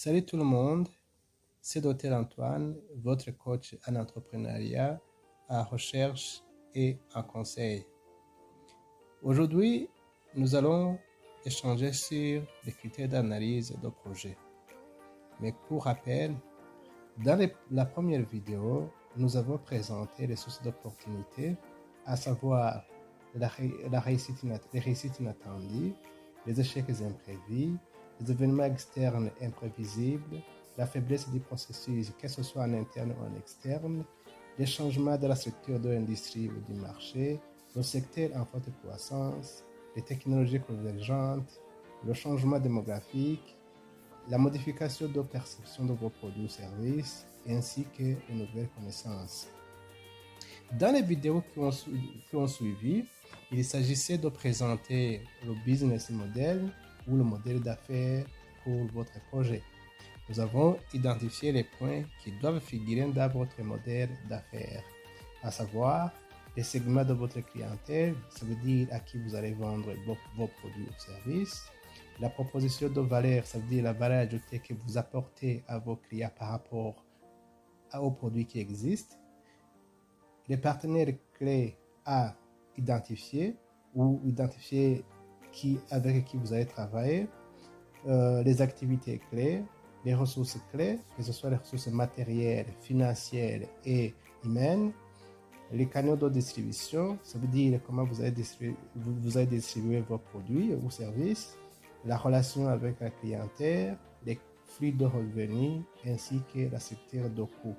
Salut tout le monde, c'est Dr Antoine, votre coach en entrepreneuriat, en recherche et en conseil. Aujourd'hui, nous allons échanger sur les critères d'analyse de projet. Mais pour rappel, dans la première vidéo, nous avons présenté les sources d'opportunités, à savoir les réussites inattendues, les échecs imprévus, les événements externes imprévisibles, la faiblesse du processus, que ce soit en interne ou en externe, les changements de la structure de l'industrie ou du marché, le secteur en forte croissance, les technologies convergentes, le changement démographique, la modification de perception de vos produits ou services, ainsi que de nouvelles connaissances. Dans les vidéos qui ont suivi, il s'agissait de présenter le business model ou le modèle d'affaires pour votre projet. Nous avons identifié les points qui doivent figurer dans votre modèle d'affaires, à savoir les segments de votre clientèle, ça veut dire à qui vous allez vendre vos produits ou services, la proposition de valeur, ça veut dire la valeur ajoutée que vous apportez à vos clients par rapport aux produits qui existent, les partenaires clés à identifier ou identifier avec qui vous allez travailler, les activités clés, les ressources clés, que ce soit les ressources matérielles, financières et humaines, les canaux de distribution, ça veut dire comment vous allez distribuer vos produits ou services, la relation avec la clientèle, les flux de revenus ainsi que la structure de coûts.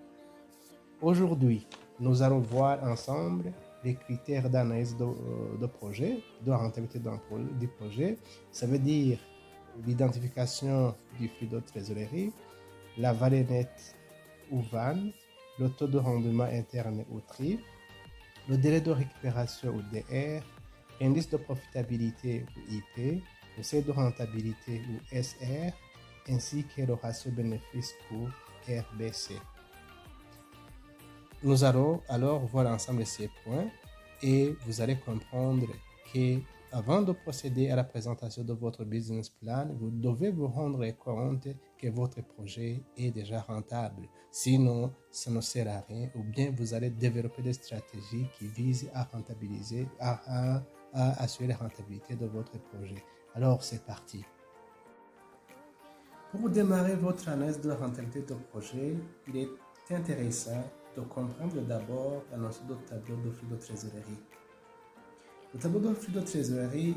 Aujourd'hui, nous allons voir ensemble les critères d'analyse de projet, de rentabilité du projet. Ça veut dire l'identification du flux de trésorerie, la valeur nette ou VAN, le taux de rendement interne ou TRI, le délai de récupération ou DR, l'indice de profitabilité ou IP, le seuil de rentabilité ou SR, ainsi que le ratio bénéfice-coût RBC. Nous allons alors voir ensemble ces points et vous allez comprendre que avant de procéder à la présentation de votre business plan, vous devez vous rendre compte que votre projet est déjà rentable. Sinon, ça ne sert à rien ou bien vous allez développer des stratégies qui visent à rentabiliser, à assurer la rentabilité de votre projet. Alors, c'est parti. Pour démarrer votre analyse de la rentabilité de projet, il est intéressant de comprendre d'abord la notion de tableau de flux de trésorerie. Le tableau de flux de trésorerie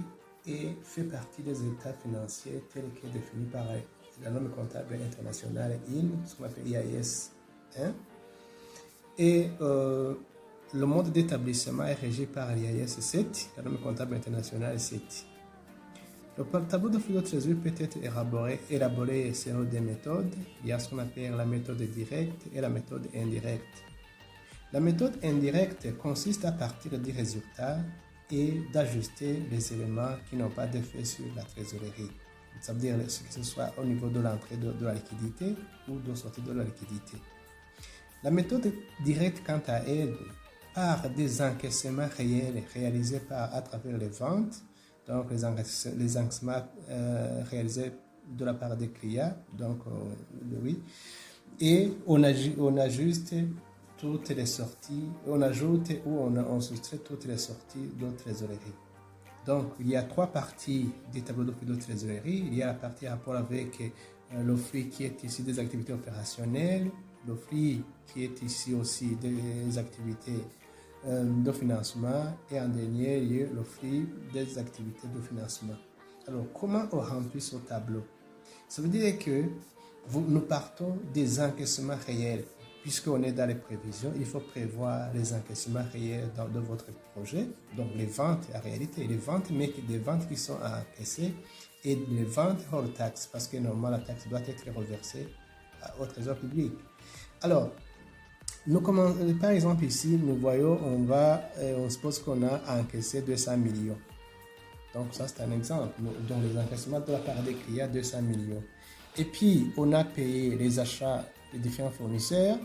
fait partie des états financiers tels que définis par la norme comptable internationale IN, ce qu'on appelle IAS 1. Et le mode d'établissement est régi par l'IAS 7, la norme comptable internationale 7. Le tableau de flux de trésorerie peut être élaboré selon des méthodes. Il y a ce qu'on appelle la méthode directe et la méthode indirecte. La méthode indirecte consiste à partir des résultats et d'ajuster les éléments qui n'ont pas d'effet sur la trésorerie. Ça veut dire que ce soit au niveau de l'entrée de la liquidité ou de la sortie de la liquidité. La méthode directe, quant à elle, part des encaissements réels réalisés à travers les ventes, donc les encaissements réalisés de la part des clients, donc oui, et on ajuste toutes les sorties, on ajoute ou on soustrait toutes les sorties de trésorerie. Donc, il y a trois parties du tableau de flux de trésorerie. Il y a la partie rapport avec le flux qui est ici des activités opérationnelles, le flux qui est ici aussi des activités de financement et en dernier lieu, le flux des activités de financement. Alors, comment on remplit ce tableau? Ça veut dire que nous partons des encaissements réels. Puisqu'on est dans les prévisions, il faut prévoir les encaissements réels de votre projet, donc les ventes en réalité, les ventes, mais des ventes qui sont encaissées et les ventes hors taxe, parce que normalement la taxe doit être reversée au trésor public. Alors, par exemple ici, nous voyons, on suppose qu'on a encaissé 200 millions. Donc ça c'est un exemple, donc les encaissements de la part des clients, 200 millions. Et puis, on a payé les achats des différents fournisseurs,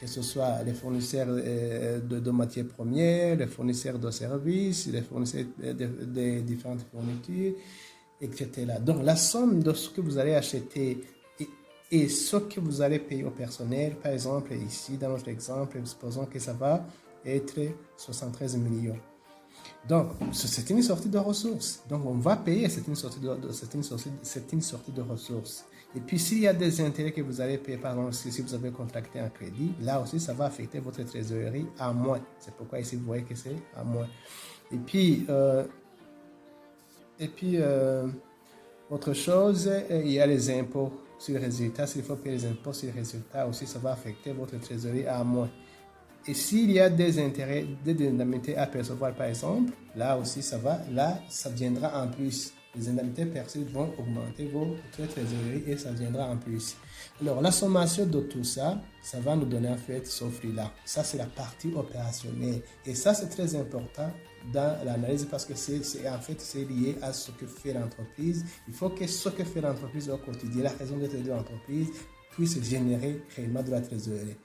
que ce soit les fournisseurs de matières premières, les fournisseurs de services, les fournisseurs des différentes fournitures, etc. Donc, la somme de ce que vous allez acheter et ce que vous allez payer au personnel. Par exemple, ici, dans notre exemple, supposons que ça va être 73 millions. Donc, c'est une sortie de ressources. Donc, on va payer, c'est une sortie de ressources. Et puis, s'il y a des intérêts que vous allez payer, par exemple, si vous avez contracté un crédit, là aussi, ça va affecter votre trésorerie à moins. C'est pourquoi ici, vous voyez que c'est à moins. Et puis, autre chose, il y a les impôts sur les résultats. S'il faut payer les impôts sur les résultats aussi, ça va affecter votre trésorerie à moins. Et s'il y a des intérêts, des indemnités à percevoir, par exemple, là aussi, ça viendra en plus. Les indemnités perçues vont augmenter votre trésorerie et ça viendra en plus. Alors, la sommation de tout ça, ça va nous donner en fait ce fruit-là. Ça, c'est la partie opérationnelle. Et ça, c'est très important dans l'analyse parce que c'est lié à ce que fait l'entreprise. Il faut que ce que fait l'entreprise au quotidien, la raison d'être de l'entreprise, puisse générer réellement de la trésorerie.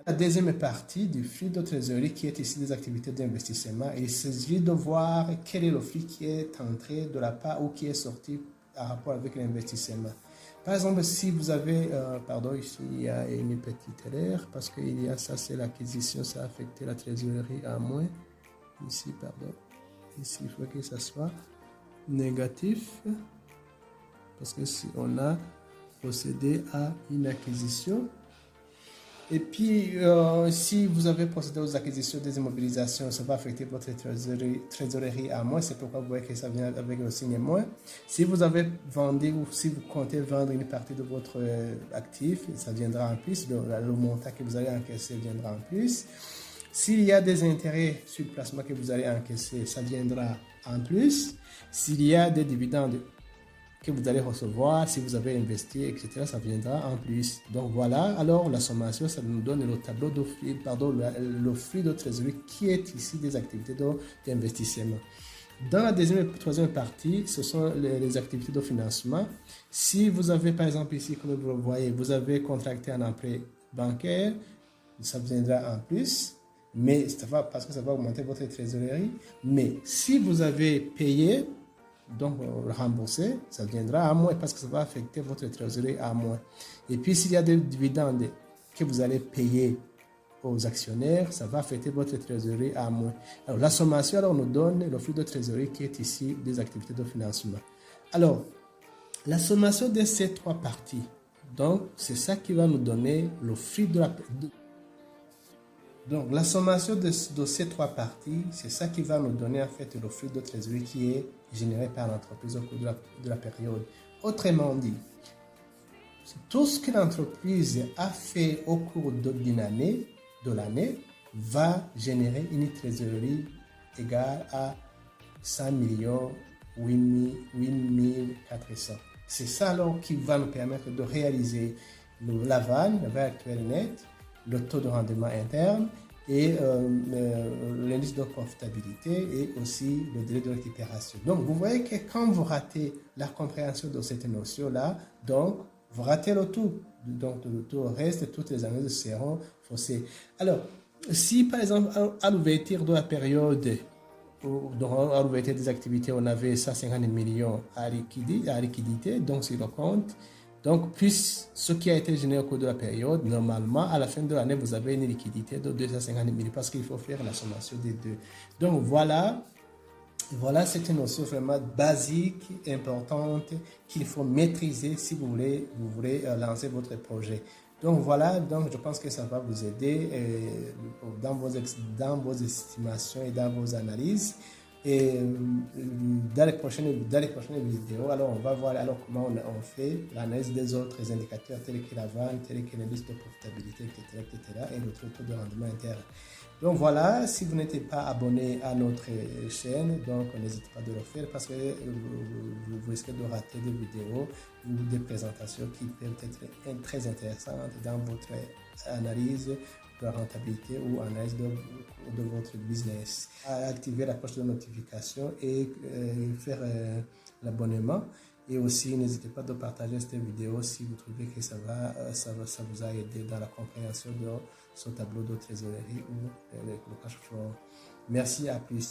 La deuxième partie du flux de trésorerie qui est ici des activités d'investissement, il s'agit de voir quel est le flux qui est entré de la part ou qui est sorti en rapport avec l'investissement. Par exemple, si vous avez, ici il y a une petite erreur parce qu'il y a ça, c'est l'acquisition, ça a affecté la trésorerie à moins. Ici, ici il faut que ça soit négatif parce que si on a procédé à une acquisition. Et puis, si vous avez procédé aux acquisitions des immobilisations, ça va affecter votre trésorerie à moins. C'est pourquoi vous voyez que ça vient avec le signe moins. Si vous avez vendu ou si vous comptez vendre une partie de votre actif, ça viendra en plus. Le montant que vous allez encaisser viendra en plus. S'il y a des intérêts sur le placement que vous allez encaisser, ça viendra en plus. S'il y a des dividendes que vous allez recevoir, si vous avez investi, etc., ça viendra en plus. Donc voilà, alors la sommation, ça nous donne le tableau de flux, le flux de trésorerie qui est ici des activités d'investissement. Dans la deuxième et troisième partie, ce sont les activités de financement. Si vous avez, par exemple, ici, comme vous le voyez, vous avez contracté un emprunt bancaire, ça viendra en plus, mais parce que ça va augmenter votre trésorerie. Mais si vous avez payé, donc rembourser, ça viendra à moins parce que ça va affecter votre trésorerie à moins. Et puis s'il y a des dividendes que vous allez payer aux actionnaires, ça va affecter votre trésorerie à moins. Alors la sommation alors, nous donne le flux de trésorerie qui est ici des activités de financement. Alors, la sommation de ces trois parties, donc c'est ça qui va nous donner le flux de la... Donc, la sommation de ces trois parties, c'est ça qui va nous donner en fait le flux de trésorerie qui est généré par l'entreprise au cours de la période. Autrement dit, tout ce que l'entreprise a fait au cours d'une année, va générer une trésorerie égale à 100 millions 8400. C'est ça alors qui va nous permettre de réaliser la vanne, la valeur actuelle nette, le taux de rendement interne et l'indice de profitabilité et aussi le délai de récupération. Donc, vous voyez que quand vous ratez la compréhension de cette notion-là, donc, vous ratez le tout. Donc, tout le reste, toutes les analyses seront faussées. Alors, si par exemple, à l'ouverture de la période, donc à l'ouverture des activités, on avait 150 millions à liquidité, donc sur le compte. Donc, plus ce qui a été généré au cours de la période, normalement, à la fin de l'année, vous avez une liquidité de 250 000 parce qu'il faut faire la sommation des deux. Donc, voilà cette notion vraiment basique, importante, qu'il faut maîtriser si vous voulez lancer votre projet. Donc, voilà, donc je pense que ça va vous aider dans vos estimations et dans vos analyses. Et dans les prochaines vidéos, alors on va voir alors comment on fait l'analyse des autres indicateurs tels que la vente, tels que l'indice de profitabilité, etc., et le taux de rendement interne. Donc voilà, si vous n'êtes pas abonné à notre chaîne, donc n'hésitez pas de le faire parce que vous risquez de rater des vidéos ou des présentations qui peuvent être très intéressantes dans votre analyse de la rentabilité ou analyse de votre business. Activer la cloche de notification et faire l'abonnement. Et aussi, n'hésitez pas de partager cette vidéo si vous trouvez que ça vous a aidé dans la compréhension de ce tableau de trésorerie ou le cash flow. Merci, à plus.